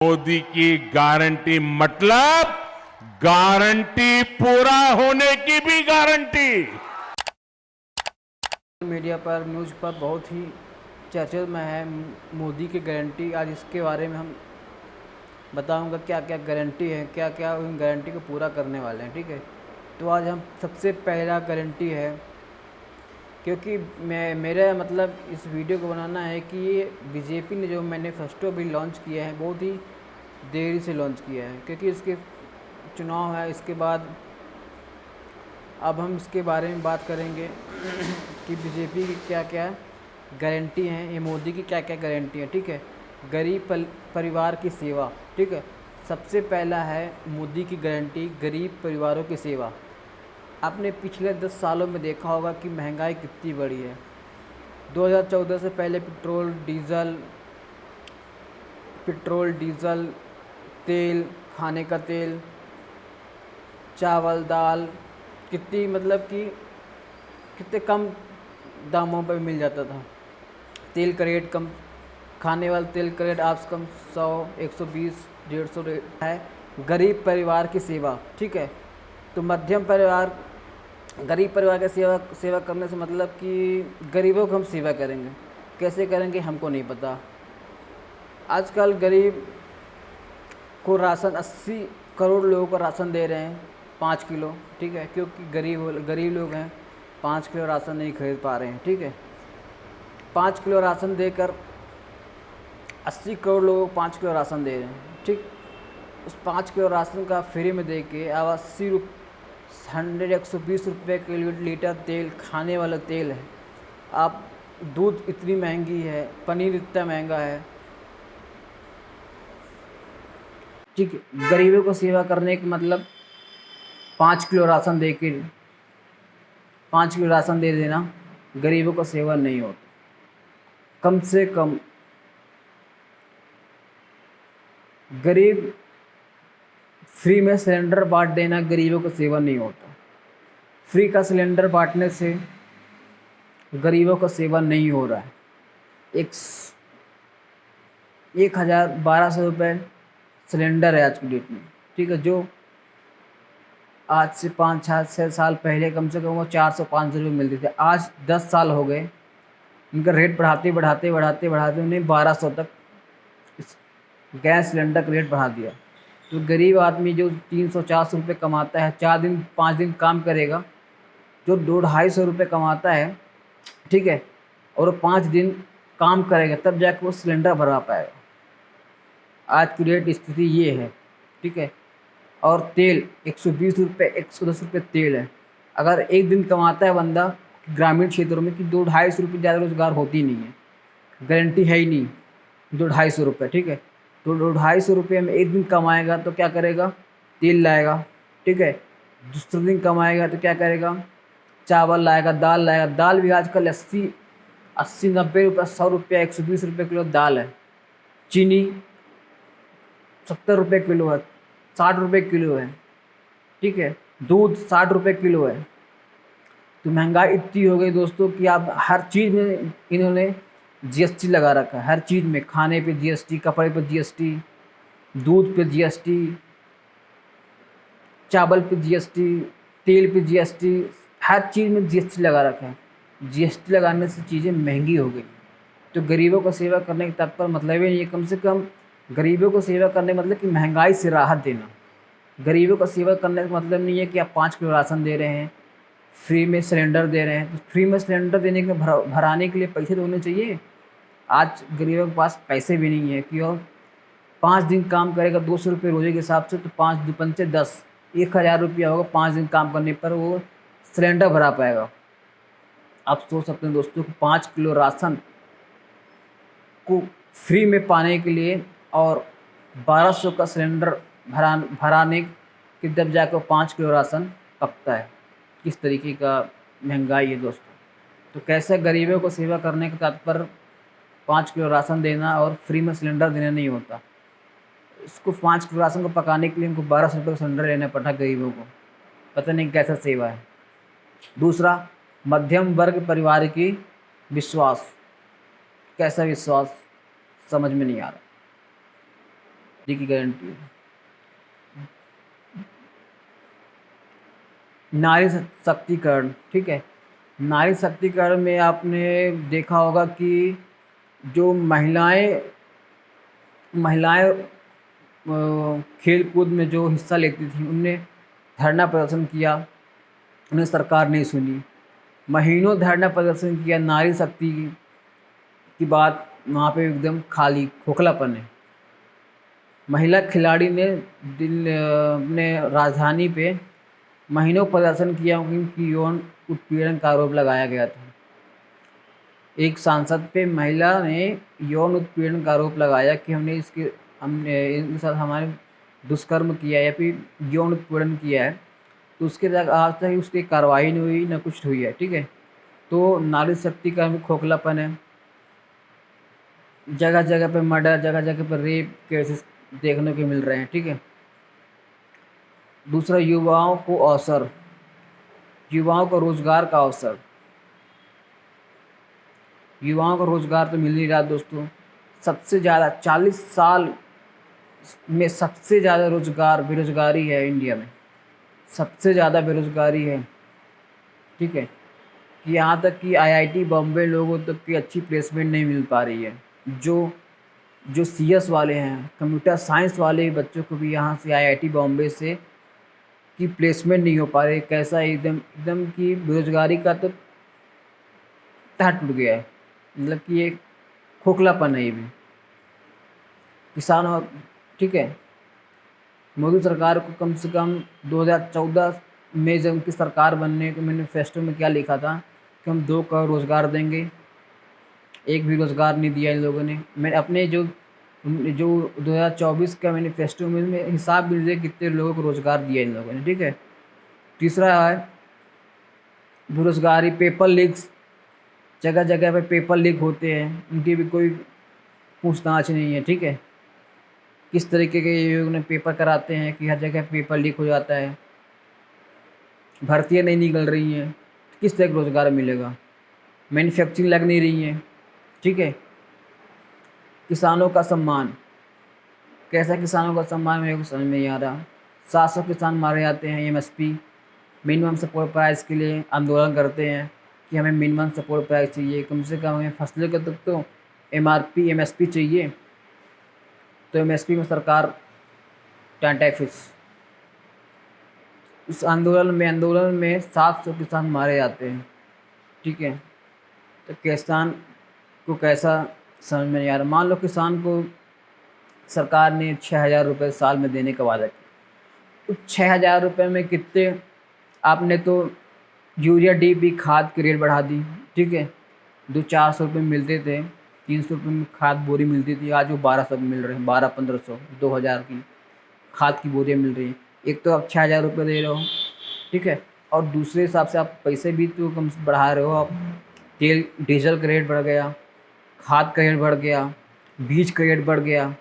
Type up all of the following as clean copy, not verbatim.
मोदी की गारंटी मतलब गारंटी पूरा होने की भी गारंटी। मीडिया पर न्यूज़ पर बहुत ही चर्चा में है मोदी की गारंटी। आज इसके बारे में हम बताऊंगा क्या क्या गारंटी है, क्या क्या उन गारंटी को पूरा करने वाले हैं। ठीक है, तो आज हम सबसे पहला गारंटी है, क्योंकि मैं मेरा मतलब इस वीडियो को बनाना है कि ये बीजेपी ने जो मैनिफेस्टो भी लॉन्च किया है बहुत ही देरी से लॉन्च किया है, क्योंकि इसके चुनाव है। इसके बाद अब हम इसके बारे में बात करेंगे कि बीजेपी की क्या क्या गारंटी हैं, ये मोदी की क्या क्या गारंटी है। ठीक है, गरीब परिवार की सेवा। ठीक है, सबसे पहला है मोदी की गारंटी गरीब परिवारों की सेवा। आपने पिछले 10 सालों में देखा होगा कि महंगाई कितनी बढ़ी है। 2014 से पहले पेट्रोल डीजल, तेल, खाने का तेल, चावल, दाल कितनी मतलब कि कितने कम दामों पर मिल जाता था। तेल का रेट कम, खाने वाला तेल का रेट आज कम 100, 120, 150 रेट है। गरीब परिवार की सेवा। ठीक है, तो मध्यम परिवार, गरीब परिवार की सेवा सेवा करने से मतलब कि गरीबों को हम सेवा करेंगे। कैसे करेंगे हमको नहीं पता। आजकल गरीब को राशन 80 करोड़ लोगों को राशन दे रहे हैं 5 किलो। ठीक है, क्योंकि गरीब लोग हैं, 5 किलो राशन नहीं खरीद पा रहे हैं। ठीक है, 5 किलो राशन देकर 80 करोड़ लोगों को 5 किलो राशन दे रहे हैं। ठीक, उस 5 किलो राशन का फ्री में दे के अब 120 रुपये के लीटर तेल, खाने वाला तेल है। आप दूध इतनी महंगी है, पनीर इतना महंगा है। ठीक है, गरीबों को सेवा करने का मतलब 5 किलो राशन दे के 5 किलो राशन दे देना गरीबों को सेवा नहीं होती। कम से कम गरीब फ्री में सिलेंडर बांट देना गरीबों को सेवा नहीं होता। फ्री का सिलेंडर बांटने से गरीबों को सेवा नहीं हो रहा है। 1,1200 रुपये सिलेंडर है आज की डेट में। ठीक है, जो आज से 5-6 साल पहले कम से कम वो 400-500 रुपये मिलते थे। आज 10 साल हो गए, इनका रेट बढ़ाते बढ़ाते बढ़ाते बढ़ाते उन्हें 1200 तक इस गैस सिलेंडर का रेट बढ़ा दिया। तो गरीब आदमी जो 300-400 रुपये कमाता है, 4 दिन 5 दिन काम करेगा, जो 200-250 रुपये कमाता है, ठीक है, और 5 दिन काम करेगा तब जाकर वो सिलेंडर भरवा पाएगा। आज की डेट स्थिति ये है। ठीक है, और तेल 120 रुपये, 110 रुपये तेल है। अगर एक दिन कमाता है बंदा ग्रामीण क्षेत्रों में कि 200-250 रुपये, ज़्यादा रोजगार होती नहीं है, गारंटी है ही नहीं 200-250 रुपये। ठीक है, तो 200-250 रुपये में एक दिन कमाएगा तो क्या करेगा, तेल लाएगा। ठीक है, दूसरे दिन कमाएगा तो क्या करेगा, चावल लाएगा, दाल लाएगा। दाल भी आजकल 80-90 रुपये, 100 रुपये, 120 रुपये किलो दाल है। चीनी 70 रुपये किलो है, 60 रुपये किलो है। ठीक है, दूध 60 रुपये किलो है। तो महंगाई इतनी हो गई दोस्तों कि आप हर चीज़ में इन्होंने जीएसटी लगा रखा है। हर चीज़ में, खाने पे जीएसटी, कपड़े पे जीएसटी, दूध पे जीएसटी, चावल पे जीएसटी, तेल पे जीएसटी, हर चीज़ में जीएसटी लगा रखा है। जीएसटी लगाने से चीज़ें महंगी हो गई। तो गरीबों को सेवा करने के तात्पर्य मतलब ही नहीं है। कम से कम गरीबों को सेवा करने का मतलब कि महंगाई से राहत देना। गरीबों को सेवा करने का मतलब नहीं है कि आप 5 किलो राशन दे रहे हैं, फ्री में सिलेंडर दे रहे हैं। तो फ्री में सिलेंडर देने के भराने के लिए पैसे तो होने चाहिए। आज गरीबों के पास पैसे भी नहीं है कि और 5 दिन काम करेगा 200 रुपये रोजे के हिसाब से, तो 5×2=10, 1,000 रुपया होगा। 5 दिन काम करने पर वो सिलेंडर भरा पाएगा। आप सोच सकते हैं दोस्तों कि 5 किलो राशन को फ्री में पाने के लिए और 1200 का सिलेंडर भराने के तब जाकर 5 किलो राशन पकता है। किस तरीके का महंगाई है दोस्तों। तो कैसे गरीबों को सेवा करने का तात्पर्य 5 किलो राशन देना और फ्री में सिलेंडर देना नहीं होता। इसको 5 किलो राशन को पकाने के लिए उनको 1200 रुपये का सिलेंडर लेना पड़ा गरीबों को। पता नहीं कैसा सेवा है। दूसरा, मध्यम वर्ग परिवार की विश्वास। कैसा विश्वास समझ में नहीं आ रहा। की गारंटी है। नारी शक्तिकरण, ठीक है। नारी शक्तिकरण में आपने देखा होगा कि जो महिलाएं महिलाएं खेल कूद में जो हिस्सा लेती थी, उनने धरना प्रदर्शन किया, उन्हें सरकार नहीं सुनी। महीनों धरना प्रदर्शन किया, नारी शक्ति की बात वहाँ पे एकदम खाली खोखलापन है। महिला खिलाड़ी ने अपने राजधानी पे महीनों प्रदर्शन किया, उनकी यौन उत्पीड़न का आरोप लगाया गया था। एक सांसद पे महिला ने यौन उत्पीड़न का आरोप लगाया कि हमने इनके साथ हमारे दुष्कर्म किया या फिर यौन उत्पीड़न किया है, तो उसके तक आज तक उसकी कार्रवाई नहीं हुई, ना कुछ हुई है, ठीक है। तो नारी शक्ति का भी खोखलापन है। जगह जगह पे मर्डर, जगह जगह पे रेप केसेस देखने को मिल रहे हैं, ठीक है। दूसरा, युवाओं को अवसर, युवाओं को रोजगार का अवसर। युवाओं को रोजगार तो मिल नहीं रहा दोस्तों। सबसे ज़्यादा 40 साल में सबसे ज़्यादा बेरोजगारी है इंडिया में, सबसे ज़्यादा बेरोजगारी है, ठीक है। कि यहाँ तक कि आईआईटी बॉम्बे लोगों तक की अच्छी प्लेसमेंट नहीं मिल पा रही है। जो सीएस वाले हैं, कंप्यूटर साइंस वाले बच्चों को भी यहाँ से आईआईटी बॉम्बे से की प्लेसमेंट नहीं हो पा रही। कैसा एकदम एकदम कि बेरोजगारी का तो तह टूट गया है, मतलब कि एक खोखलापन है ये भी। किसानों, ठीक है। मोदी सरकार को कम से कम 2014 में जब उनकी सरकार बनने के मैनिफेस्टो में क्या लिखा था कि हम 2 करोड़ रोज़गार देंगे, एक भी रोज़गार नहीं दिया इन लोगों ने। मैं अपने जो 2024 का मैनिफेस्टो में हिसाब मिल जाए कितने लोगों को रोज़गार दिया इन लोगों ने, ठीक है। तीसरा है बेरोजगारी, पेपर लीक्स, जगह जगह पे पेपर लीक होते हैं, उनकी भी कोई पूछताछ नहीं है, ठीक है। किस तरीके के ये लोग पेपर कराते हैं कि हर जगह पेपर लीक हो जाता है, भर्तियाँ नहीं निकल रही हैं, किस तरह का रोज़गार मिलेगा। मैन्युफैक्चरिंग लग नहीं रही है, ठीक है। किसानों का सम्मान, कैसा किसानों का सम्मान मेरे को समझ में नहीं आ रहा। 700 किसान मारे जाते हैं। एमएसपी, मिनिमम सपोर्ट प्राइस के लिए आंदोलन करते हैं कि हमें मिनिमम सपोर्ट प्राइस चाहिए, कम से कम हमें फसलों के तक तो एमआरपी एमएसपी चाहिए। तो एमएसपी में सरकार टाइफिस। इस आंदोलन में 700 किसान मारे जाते हैं, ठीक है। तो किसान को कैसा समझ में नहीं आ रहा। मान लो किसान को सरकार ने 6,000 रुपये साल में देने का वादा किया, तो 6,000 रुपये में कितने, आपने तो यूरिया डीपी खाद की रेट बढ़ा दी, ठीक है। जो 400 रुपये मिलते थे, 300 रुपये में खाद बोरी मिलती थी, आज वो 1200 मिल रहे हैं, 1200-1500, 2000 की खाद की बोरियाँ मिल रही हैं। एक तो आप 6,000 रुपये दे रहे हो, ठीक है, और दूसरे हिसाब से आप पैसे भी तो कम से बढ़ा रहे हो। आप तेल डीजल का रेट बढ़ गया, खाद का रेट बढ़ गया, बीज का रेट बढ़ गया,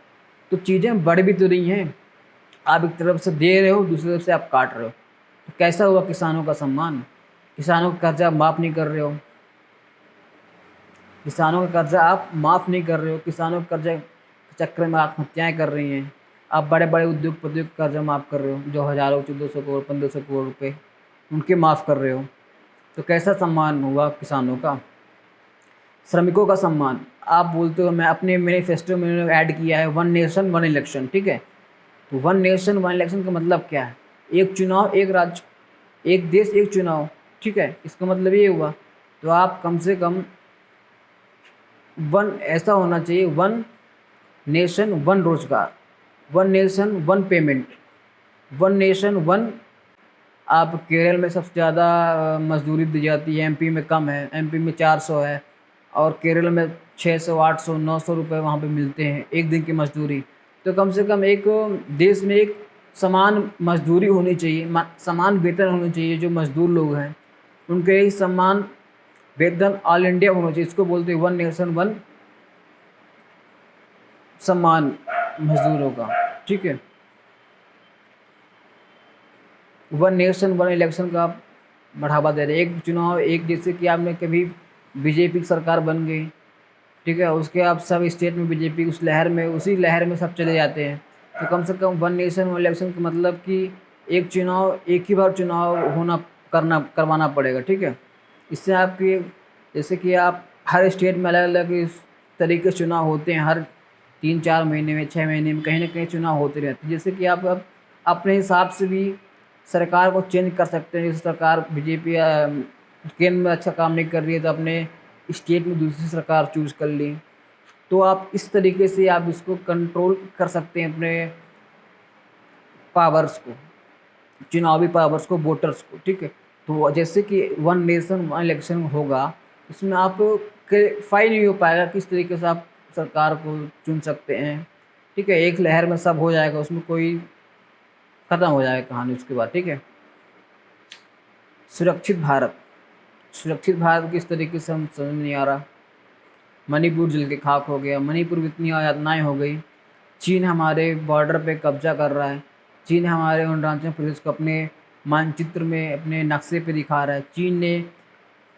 तो चीज़ें बढ़ भी तो रही हैं। आप एक तरफ से दे रहे हो, दूसरी तरफ से आप काट रहे हो, तो कैसा हुआ किसानों का सम्मान। किसानों का कर्जा माफ़ नहीं कर रहे हो, किसानों का कर्जा आप माफ़ नहीं कर रहे हो। किसानों के कर्जे के चक्कर में आत्महत्याएँ कर रही हैं। आप बड़े बड़े उद्योगपतियों का कर्जा माफ़ कर रहे हो, जो हज़ारों 1400 करोड़ 1500 करोड़ रुपये उनके माफ़ कर रहे हो, तो कैसा सम्मान हुआ किसानों का। श्रमिकों का सम्मान, आप बोलते हो, मैं अपने मैनिफेस्टो में ऐड किया है 1 नेशन 1 इलेक्शन, ठीक है। तो 1 नेशन 1 इलेक्शन का मतलब क्या है, एक चुनाव एक राज्य, एक देश एक चुनाव, ठीक है। इसका मतलब ये हुआ, तो आप कम से कम 1 ऐसा होना चाहिए, 1 नेशन 1 रोजगार, 1 नेशन 1 पेमेंट, 1 नेशन 1। आप केरल में सबसे ज़्यादा मजदूरी दी जाती है, एमपी में कम है, एमपी में 400 है, और केरल में 600 800 900 रुपये वहाँ पे मिलते हैं एक दिन की मजदूरी। तो कम से कम एक देश में एक समान मजदूरी होनी चाहिए, समान वेतन होनी चाहिए। जो मजदूर लोग हैं उनके ही समान वेतन ऑल इंडिया होना चाहिए। इसको बोलते हैं 1 नेशन 1 सम्मान मजदूरों का, ठीक है। 1 नेशन 1 इलेक्शन का आप बढ़ावा दे रहे हैं। एक चुनाव एक, जैसे कि आपने कभी बीजेपी की सरकार बन गई, ठीक है, उसके आप सब स्टेट में बीजेपी उस लहर में, उसी लहर में सब चले जाते हैं। तो कम से कम वन नेशन वन इलेक्शन का मतलब कि एक ही बार चुनाव करवाना पड़ेगा, ठीक है। इससे आपकी जैसे कि आप हर स्टेट में अलग अलग इस तरीके से चुनाव होते हैं, हर 3-4 महीने में 6 महीने में कहीं ना कहीं चुनाव होते रहते हैं। जैसे कि आप अब अपने हिसाब से भी सरकार को चेंज कर सकते हैं। जैसे सरकार बीजेपी केंद्र में अच्छा काम नहीं कर रही है तो अपने स्टेट में दूसरी सरकार चूज़ कर ली, तो आप इस तरीके से आप इसको कंट्रोल कर सकते हैं अपने पावर्स को, चुनावी पावर्स को, वोटर्स को, ठीक है। तो जैसे कि वन नेशन वन इलेक्शन होगा, इसमें आप क्लैरिफाई नहीं हो पाएगा किस तरीके से आप सरकार को चुन सकते हैं, ठीक है। एक लहर में सब हो जाएगा, उसमें कोई ख़त्म हो जाएगा कहानी उसके बाद, ठीक है। सुरक्षित भारत किस तरीके से हम समझ नहीं आ रहा। मणिपुर जल के खाक हो गया, मणिपुर में इतनी यातनाएँ हो गई। चीन हमारे बॉर्डर पे कब्जा कर रहा है, चीन हमारे अरुणाचल प्रदेश को अपने मानचित्र में अपने नक्शे पे दिखा रहा है। चीन ने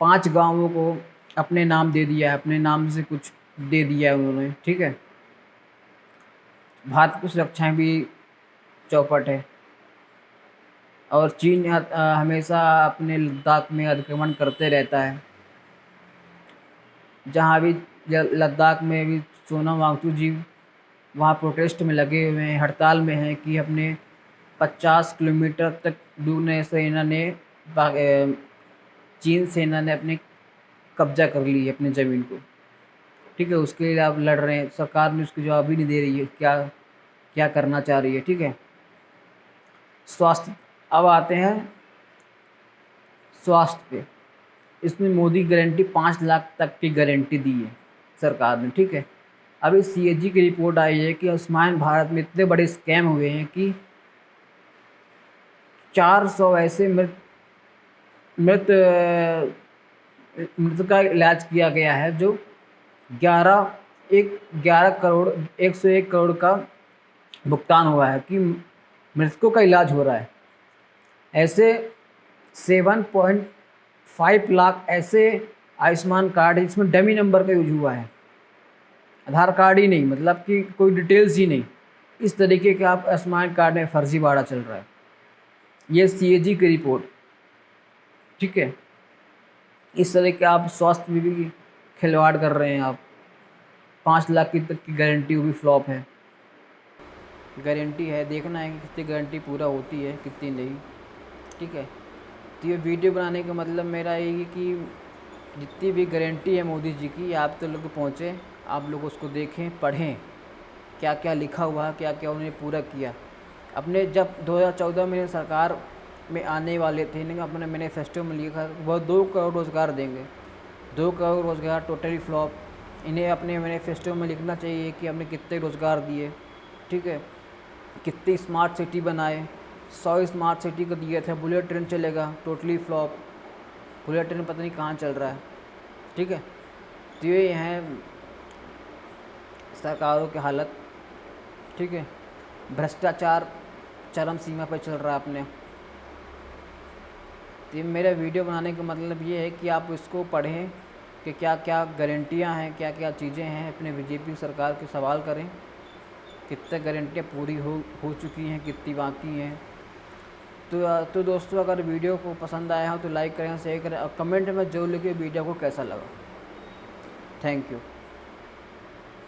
5 गांवों को अपने नाम दे दिया है, अपने नाम से कुछ दे दिया है उन्होंने, ठीक है। भारत की सुरक्षाएँ भी चौपट है और चीन हमेशा अपने लद्दाख में अतिक्रमण करते रहता है। जहाँ भी लद्दाख में भी सोनम वांगचुक जी वहाँ प्रोटेस्ट में लगे हुए हैं, हड़ताल में हैं कि अपने 50 किलोमीटर तक दूर सेना ने चीन सेना ने अपने कब्जा कर ली है अपनी ज़मीन को, ठीक है। उसके लिए आप लड़ रहे हैं, सरकार ने उसकी जवाब भी नहीं दे रही है क्या क्या करना चाह रही है, ठीक है। स्वास्थ्य, अब आते हैं स्वास्थ्य पे। इसमें मोदी गारंटी 5 लाख तक की गारंटी दी है सरकार ने, ठीक है। अभी CAG की रिपोर्ट आई है कि आयुष्मान भारत में इतने बड़े स्कैम हुए हैं कि 400 ऐसे मृत का इलाज किया गया है जो 11 करोड़ 101 करोड़ का भुगतान हुआ है कि मृतकों का इलाज हो रहा है। ऐसे 7.5 लाख ऐसे आयुष्मान कार्ड है जिसमें डमी नंबर का यूज हुआ है, आधार कार्ड ही नहीं, मतलब कि कोई डिटेल्स ही नहीं। इस तरीके के आप आयुष्मान कार्ड में फर्जीवाड़ा चल रहा है। ये CAG की रिपोर्ट, ठीक है। इस तरह के आप स्वास्थ्य में भी खिलवाड़ कर रहे हैं आप। 5 लाख की तक की गारंटी वो भी फ्लॉप है। गारंटी है, देखना है कि कितनी गारंटी पूरा होती है कितनी नहीं, ठीक है। तो ये वीडियो बनाने का मतलब मेरा ये है कि जितनी भी गारंटी है मोदी जी की आप तो लोग पहुँचे, आप लोग उसको देखें, पढ़ें क्या क्या लिखा हुआ है, क्या क्या उन्होंने पूरा किया। अपने जब 2014 में सरकार में आने वाले थे, इन्हें अपने मैनिफेस्टो में लिखा वह 2 करोड़ रोज़गार देंगे। 2 करोड़ रोज़गार टोटली फ्लॉप। इन्हें अपने मैनिफेस्टो में लिखना चाहिए कि हमने कितने रोज़गार दिए, ठीक है, कितनी स्मार्ट सिटी बनाए। 100 स्मार्ट सिटी को दिए थे, बुलेट ट्रेन चलेगा, टोटली फ्लॉप। बुलेट ट्रेन पता नहीं कहाँ चल रहा है, ठीक है। तो ये हैं सरकारों की हालत, ठीक है। भ्रष्टाचार चरम सीमा पर चल रहा है अपने। तो मेरा वीडियो बनाने का मतलब ये है कि आप इसको पढ़ें कि क्या क्या गारंटियाँ हैं, क्या क्या चीज़ें हैं। अपने BJP सरकार के सवाल करें कितने गारंटियाँ पूरी हो चुकी हैं, कितनी बाकी हैं। तो दोस्तों अगर वीडियो को पसंद आया हो तो लाइक करें, शेयर करें और कमेंट में ज़रूर लिखिए वीडियो को कैसा लगा। Thank you.